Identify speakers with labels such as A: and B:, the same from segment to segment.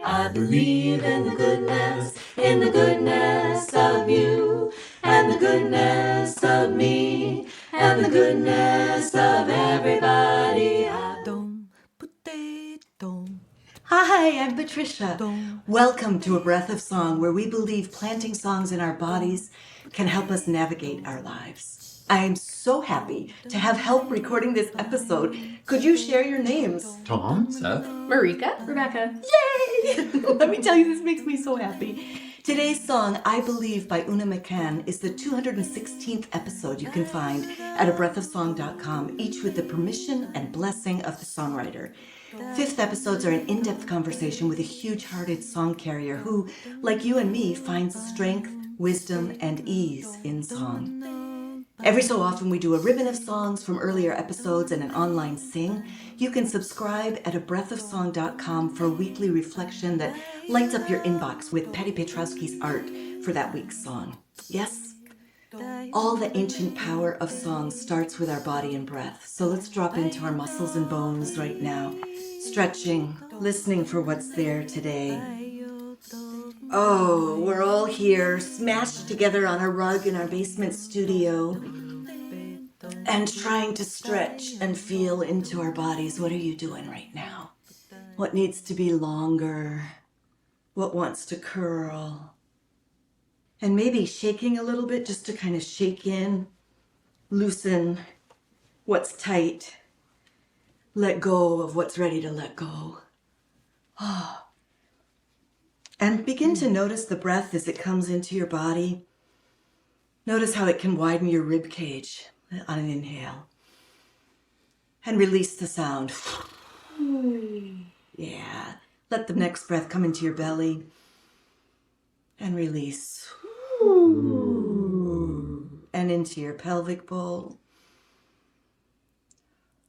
A: I believe in the goodness of you, and the goodness of me, and the goodness of everybody. Hi, I'm Patricia. Welcome to A Breath of Song, where we believe planting songs in our bodies can help us navigate our lives. I'm so happy to have help recording this episode. Could you share your names?
B: Tom, Seth,
C: Marika, Rebecca.
A: Yay! Let me tell you, this makes me so happy. Today's song, I Believe by Una McCann, is the 216th episode you can find at abreathofsong.com, each with the permission and blessing of the songwriter. 5th episodes are an in-depth conversation with a huge-hearted song carrier who, like you and me, finds strength, wisdom, and ease in song. Every so often we do a ribbon of songs from earlier episodes and an online sing. You can subscribe at abreathofsong.com for a weekly reflection that lights up your inbox with Patty Petrowski's art for that week's song. Yes? All the ancient power of song starts with our body and breath. So let's drop into our muscles and bones right now, stretching, listening for what's there today. Oh, we're all here, smashed together on a rug in our basement studio and trying to stretch and feel into our bodies. What are you doing right now? What needs to be longer? What wants to curl? And maybe shaking a little bit just to kind of shake in, loosen what's tight, let go of what's ready to let go. Oh. And begin to notice the breath as it comes into your body. Notice how it can widen your rib cage on an inhale. And release the sound. Yeah. Let the next breath come into your belly. And release. And into your pelvic bowl.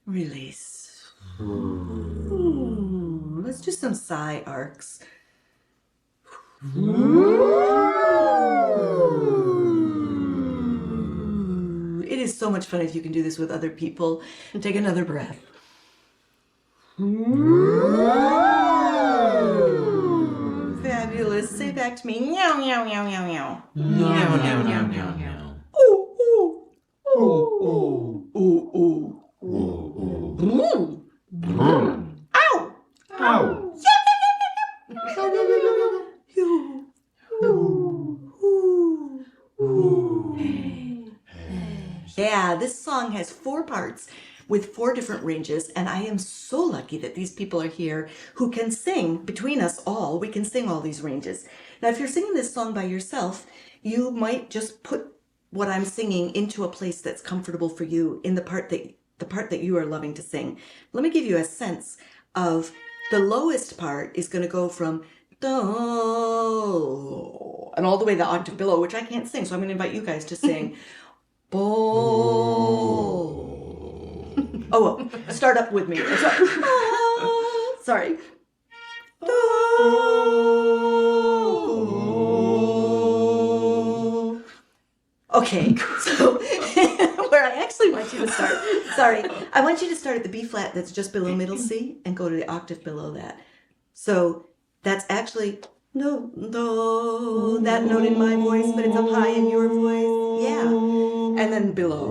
A: Release. Let's do some sigh arcs. It is so much fun if you can do this with other people. Take another breath. Fabulous. Say back to me. Meow, meow, meow, meow, meow.
B: Meow, meow, meow, meow, meow.
A: Ooh, ooh. Ooh, ooh. Ooh, ooh. Ooh. Ow!
B: Ow!
A: Yeah, this song has 4 parts with 4 different ranges, and I am so lucky that these people are here who can sing. Between us all, we can sing all these ranges. Now, if you're singing this song by yourself, you might just put what I'm singing into a place that's comfortable for you in the part that you are loving to sing. Let me give you a sense of the lowest part is going to go from do and all the way the octave below, which I can't sing, so I'm going to invite you guys to sing. Bo. Oh, well, start up with me. Sorry. Do. Okay, so where I actually want you to start, I want you to start at the B flat that's just below middle C and go to the octave below that. So that's actually do, that note in my voice, but it's up high in your voice. Yeah. And then below.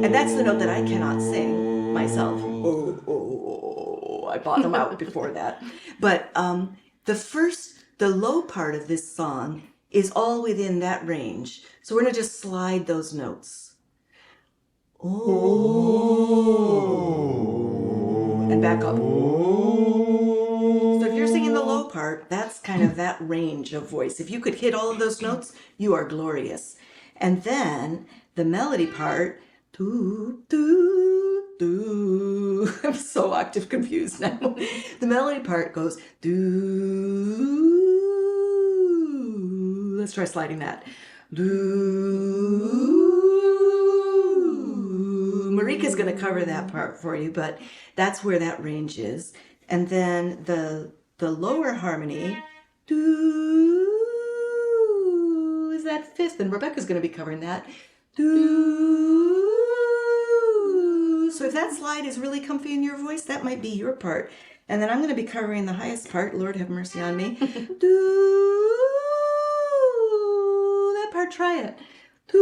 A: And that's the note that I cannot sing myself. I bottom out before that. But the low part of this song is all within that range. So we're going to just slide those notes. And back up. So if you're singing the low part, that's kind of that range of voice. If you could hit all of those notes, you are glorious. And then the melody part, doo, doo, doo. I'm so octave confused now. The melody part goes doo. Let's try sliding that. Doo. Marika's going to cover that part for you, but that's where that range is. And then the lower harmony, doo, is that 5th, and Rebecca's going to be covering that. Doo. So if that slide is really comfy in your voice, that might be your part. And then I'm going to be covering the highest part. Lord have mercy on me. Do that part. Try it. Do.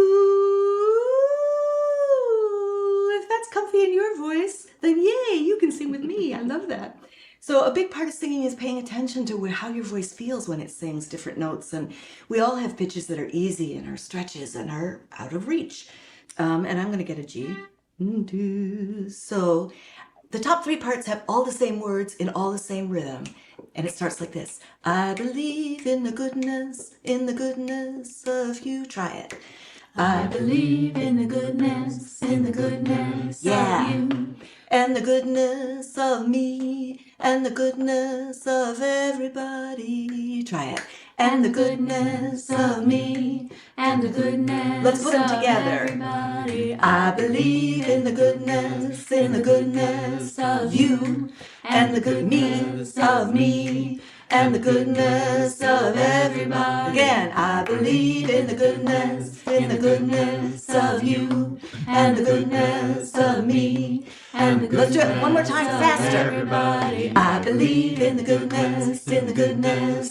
A: If that's comfy in your voice, then yay, you can sing with me. I love that. So a big part of singing is paying attention to how your voice feels when it sings different notes. And we all have pitches that are easy and are stretches and are out of reach. And I'm going to get a G. So the top three parts have all the same words in all the same rhythm. And it starts like this. I believe in the goodness of you. Try it. I believe in the goodness of you. And the goodness of me. And the goodness of everybody. Try it. And the goodness of me. And the goodness. Let's put them together. Everybody. I believe in the goodness of you. And the goodness of me. And the goodness of everybody. Again, I believe in the goodness of you. And the goodness of me. And the goodness. Let's do it one more time faster. Everybody. I believe in the goodness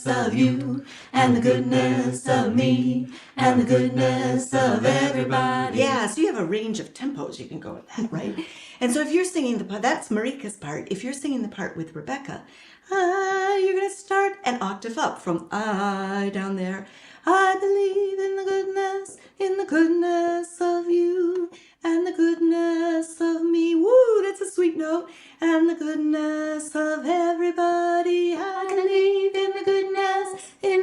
A: of you. And the goodness of me. And the goodness of everybody. Yeah, so you have a range of tempos you can go with that, right? And so if you're singing the part, that's Marika's part. If you're singing the part with Rebecca, you're going to start an octave up from I down there. I believe in the goodness of you and the goodness of me. Woo, that's a sweet note. And the goodness of everybody. I believe in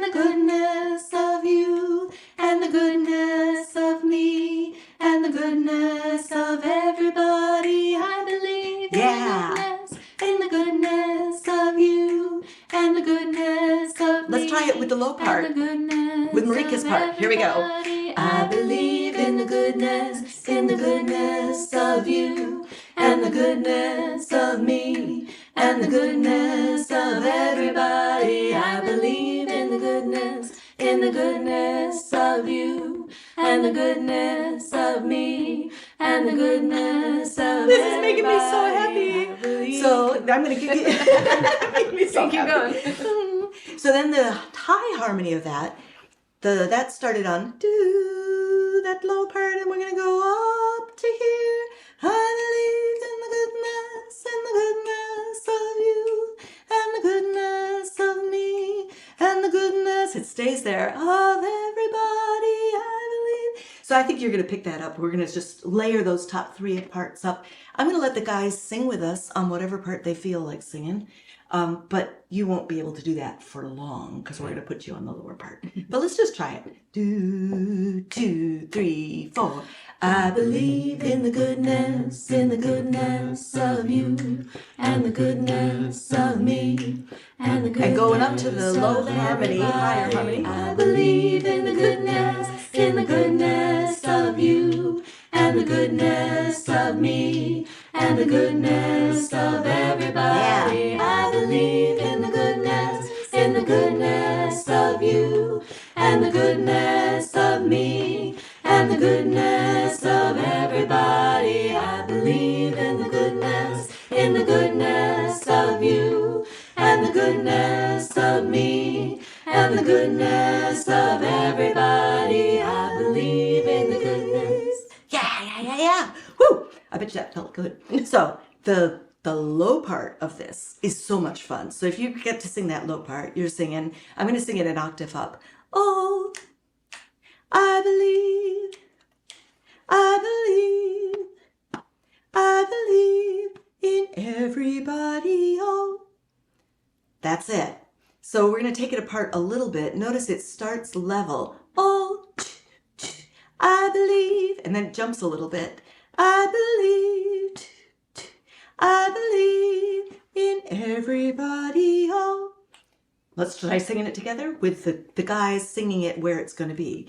A: the goodness of you and the goodness of me and the goodness of everybody. I believe in the goodness of you and the goodness of me. Let's try it with the low part. With Marika's part. Here we go. I believe in the goodness of you and the goodness of me and the goodness of everybody. I believe in the goodness of you and the goodness of me and the goodness of This is making me so happy. So I'm going to give you make me so keep going. So then the high harmony of that, that started on do that low part, and we're going to go up to here. I believe in the goodness of you and the goodness of me and the goodness, it stays there, of everybody, I believe. So I think you're going to pick that up. We're going to just layer those top three parts up. I'm going to let the guys sing with us on whatever part they feel like singing. But you won't be able to do that for long because we're going to put you on the lower part. But let's just try it. Do, 2, 3, 4. I believe in the goodness of you and the goodness of me and the goodness. And going up to the low harmony, higher harmony. I believe in the goodness of you and the goodness of me and the goodness of everybody. Yeah. I believe in the goodness of you and the goodness of me and the goodness of everybody. I believe in the goodness of you and the goodness of me and the goodness of everybody. I believe in the goodness. Yeah. Woo! I bet you that felt good. So the low part of this is so much fun. So if you get to sing that low part, you're singing, I'm going to sing it an octave up. Oh, I believe in everybody. Oh, that's it. So we're going to take it apart a little bit. Notice it starts level. Oh, I believe, and then it jumps a little bit. I believe in everybody. Oh, let's try singing it together with the guys singing it where it's going to be.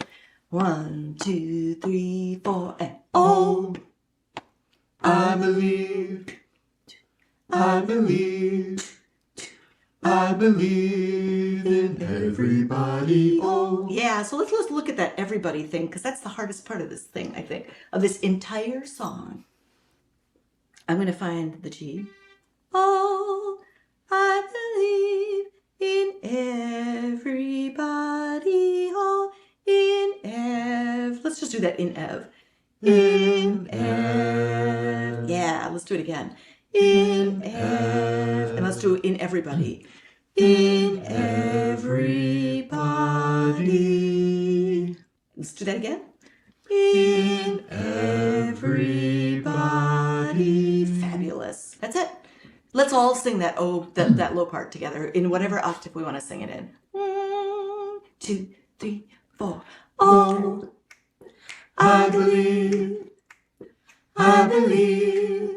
A: 1, 2, 3, 4, and oh,
B: I believe in everybody. Oh.
A: Yeah, so let's look at that everybody thing, because that's the hardest part of this thing, I think, of this entire song. I'm going to find the G. Oh, I just do that in Ev. In Ev. Yeah, let's do it again. In Ev. And let's do in everybody. In everybody. Let's do that again. In everybody. Fabulous. That's it. Let's all sing that that low part together in whatever octave we want to sing it in. 1, 2, 3, 4. Oh,
B: I believe, I believe,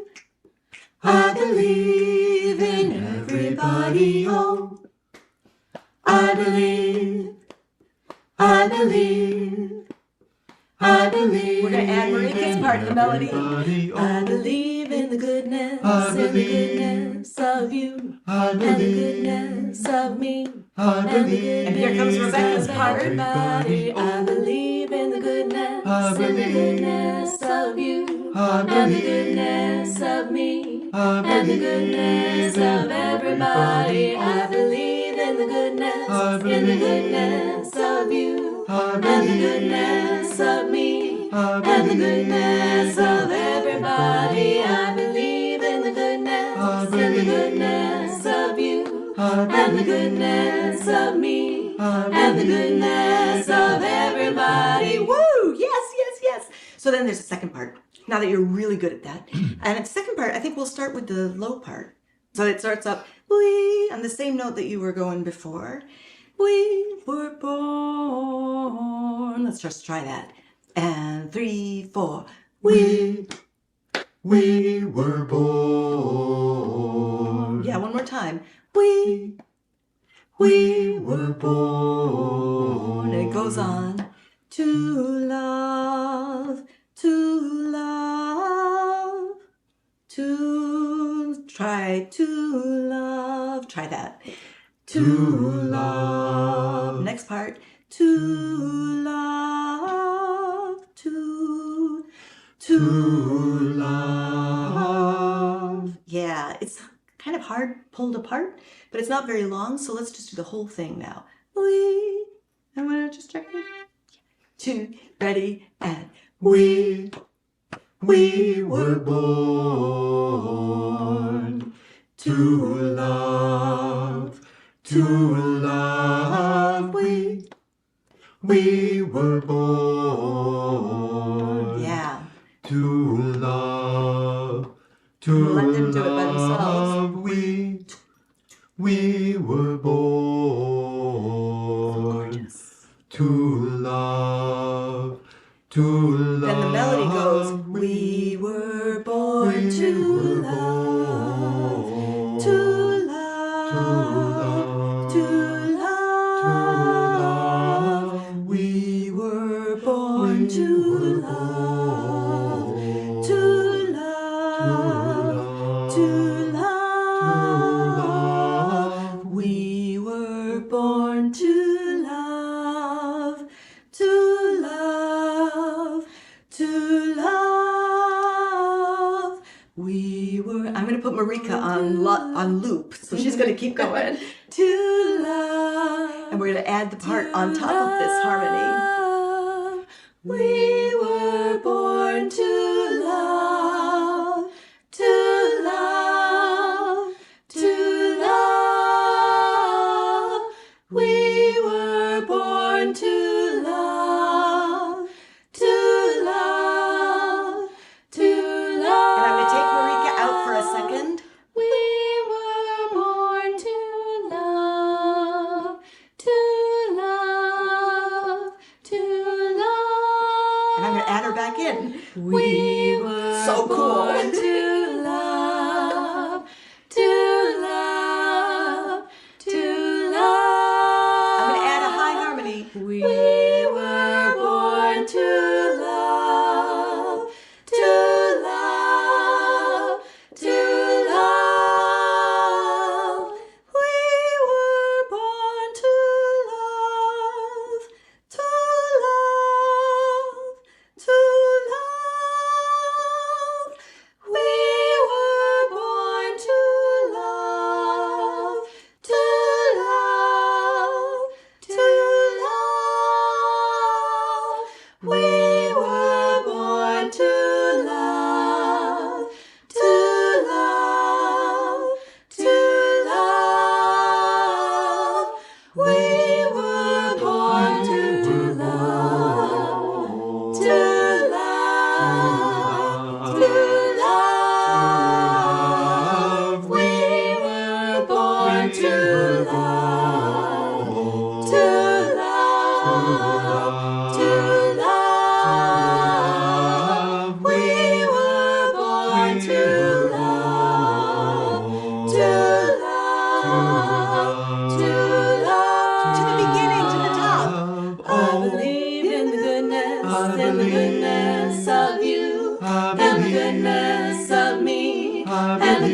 B: I believe in everybody. Oh, I believe, I believe, I believe.
A: We're going to add Marika's part in the melody. I
B: Oh,
A: believe in the goodness
B: I
A: and the
B: believe.
A: goodness of you
B: I
A: and the
B: believe,
A: goodness of me.
B: I
A: And
B: believe.
A: here comes Rebecca's
B: in
A: part.
B: everybody.
A: I
B: Oh,
A: believe in the goodness
B: I
A: and the
B: believe.
A: goodness of you
B: I
A: and the
B: believe.
A: goodness of me
B: I
A: and the
B: believe
A: goodness
B: in
A: of everybody. I believe in the goodness,
B: I
A: in the
B: believe.
A: goodness of you
B: I
A: and the
B: believe.
A: goodness of me
B: I
A: and the
B: believe
A: goodness of everybody. I believe in the goodness,
B: I
A: in the
B: believe.
A: goodness of you
B: I
A: and the
B: believe.
A: goodness of me
B: I
A: and the
B: believe
A: goodness of everybody. Woo! Yes, yes, yes. So then there's a second part. Now that you're really good at that. And the second part, I think we'll start with the low part. So it starts up, we, on the same note that you were going before. We were born. Let's just try that. And 3, 4.
B: We were born.
A: Yeah, one more time. We
B: were born.
A: And it goes on. To love, to love, to try to love. Try that. To love. Next part. To love, to love. Yeah, it's kind of hard pulled apart, but it's not very long, so let's just do the whole thing now. I want to just check it. 2, ready, and
B: We were born to love, to love. We were born.
A: yeah.
B: To love, to
A: Let them do it by themselves.
B: love. We were born.
A: Gorgeous.
B: To love, to love.
A: Then the melody goes, we were born to love, to love, to love. We were born to love, to love, to love. We were born to love, to love, to love. We were. I'm going to put Marika on loop, so she's going to keep going. To love. And we're going to add the part on top of this harmony. We were born to love, to love, to love. We were born to love, to love, to love. And I'm going to take Marika out for a second. We were born to love, to love, to love. And I'm going to add her back in. We were so born to love, to love, to love. I'm going to add a high harmony. We were born to love, to love, to love. We were born to love, to love, to love. We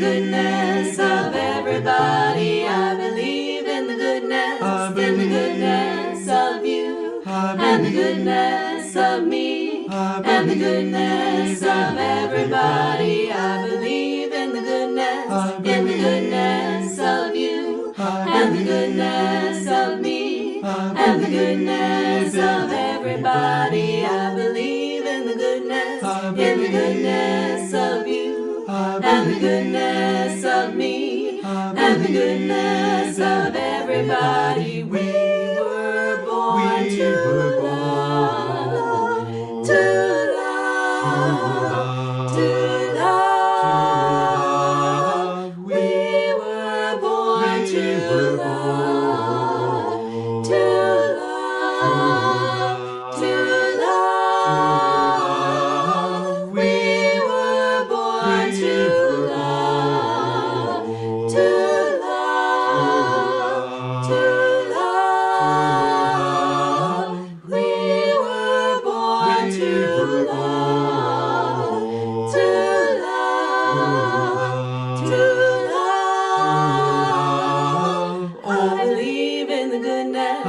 A: goodness of everybody. I believe in the goodness, in the goodness of you, and the goodness of me, and the goodness of everybody. I believe in the goodness of you, and the goodness of me, and the goodness of everybody. I believe in the goodness of you, and the goodness of me, and the goodness of everybody. We were born to love, to love, to love. We were born to love, to love, to love. We were born to love, to love, to love. We were born to love, to love, to love. I believe in the goodness,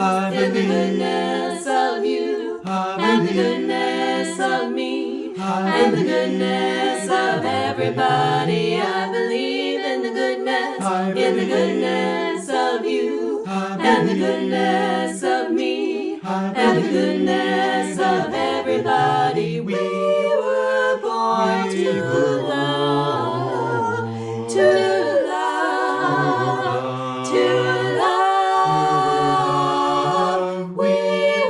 A: of you, and the goodness of me, and the goodness of everybody. I believe in the goodness of you, and the goodness of me, and the goodness of everybody. We were born to love, to love, to love. We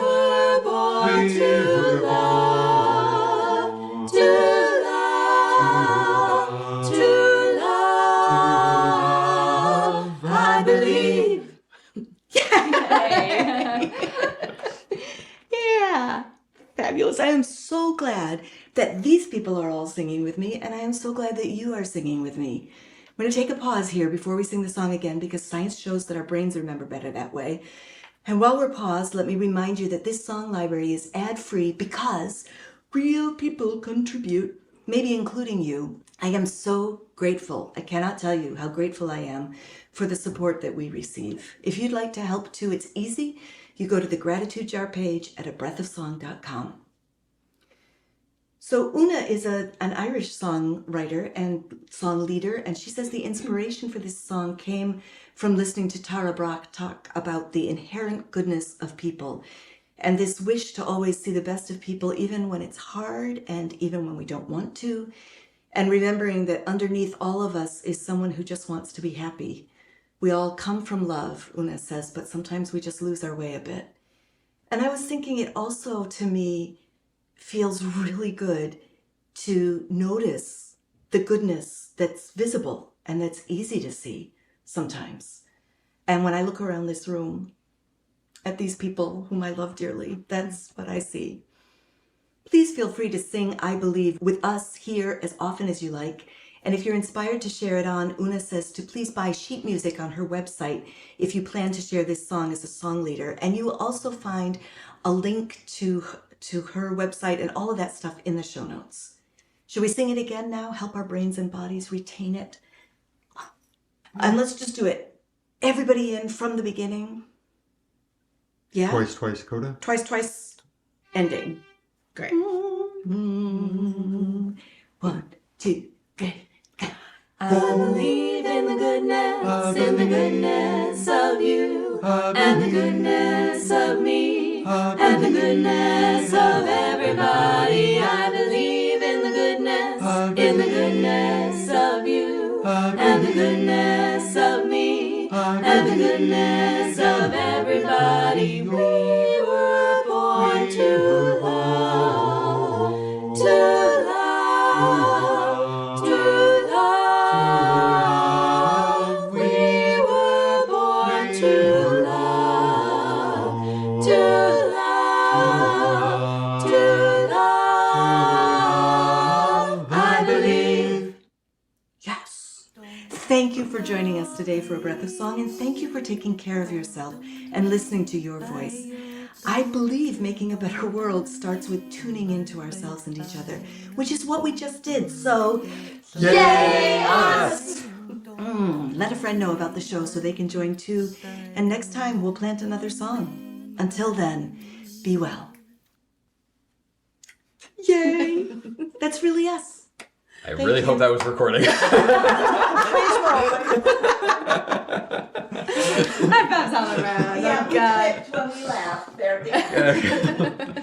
A: were born to love, to love, to love. I believe. Yeah. Fabulous. I am so glad that these people are all singing with me, and I am so glad that you are singing with me. I'm going to take a pause here before we sing the song again because science shows that our brains remember better that way. And while we're paused, let me remind you that this song library is ad-free because real people contribute, maybe including you. I am so grateful. I cannot tell you how grateful I am for the support that we receive. If you'd like to help too, it's easy. You go to the gratitude jar page at abreathofsong.com. So Una is an Irish songwriter and song leader, and she says the inspiration for this song came from listening to Tara Brach talk about the inherent goodness of people and this wish to always see the best of people, even when it's hard and even when we don't want to, and remembering that underneath all of us is someone who just wants to be happy. We all come from love, Una says, but sometimes we just lose our way a bit. And I was thinking it also, to me, feels really good to notice the goodness that's visible and that's easy to see sometimes. And when I look around this room at these people whom I love dearly, that's what I see. Please feel free to sing I Believe with us here as often as you like. And if you're inspired to share it on, Una says to please buy sheet music on her website if you plan to share this song as a song leader. And you will also find a link to her website and all of that stuff in the show notes. Should we sing it again now? Help our brains and bodies retain it. And let's just do it. Everybody in from the beginning. Yeah?
B: Twice, Coda.
A: Twice, ending.
C: Great.
A: 1, 2, 3, go. I believe in the goodness of you, and the goodness of me, and the goodness of everybody. I believe in the goodness of you, and the goodness of me, and the goodness of everybody. We were born to love, to love, to love. We were born to love, to love, to love. I believe. Yes. Thank you for joining us today for A Breath of Song, and thank you for taking care of yourself and listening to your voice. I believe making a better world starts with tuning into ourselves and each other, which is what we just did. So, yay us! Let a friend know about the show so they can join too. And next time we'll plant another song. Until then, be well. Yay! That's really us.
C: I really hope that was recording.
D: High fives all around.
A: Yeah,
D: Oh,
A: we
D: God.
A: clipped when we laughed there at the end.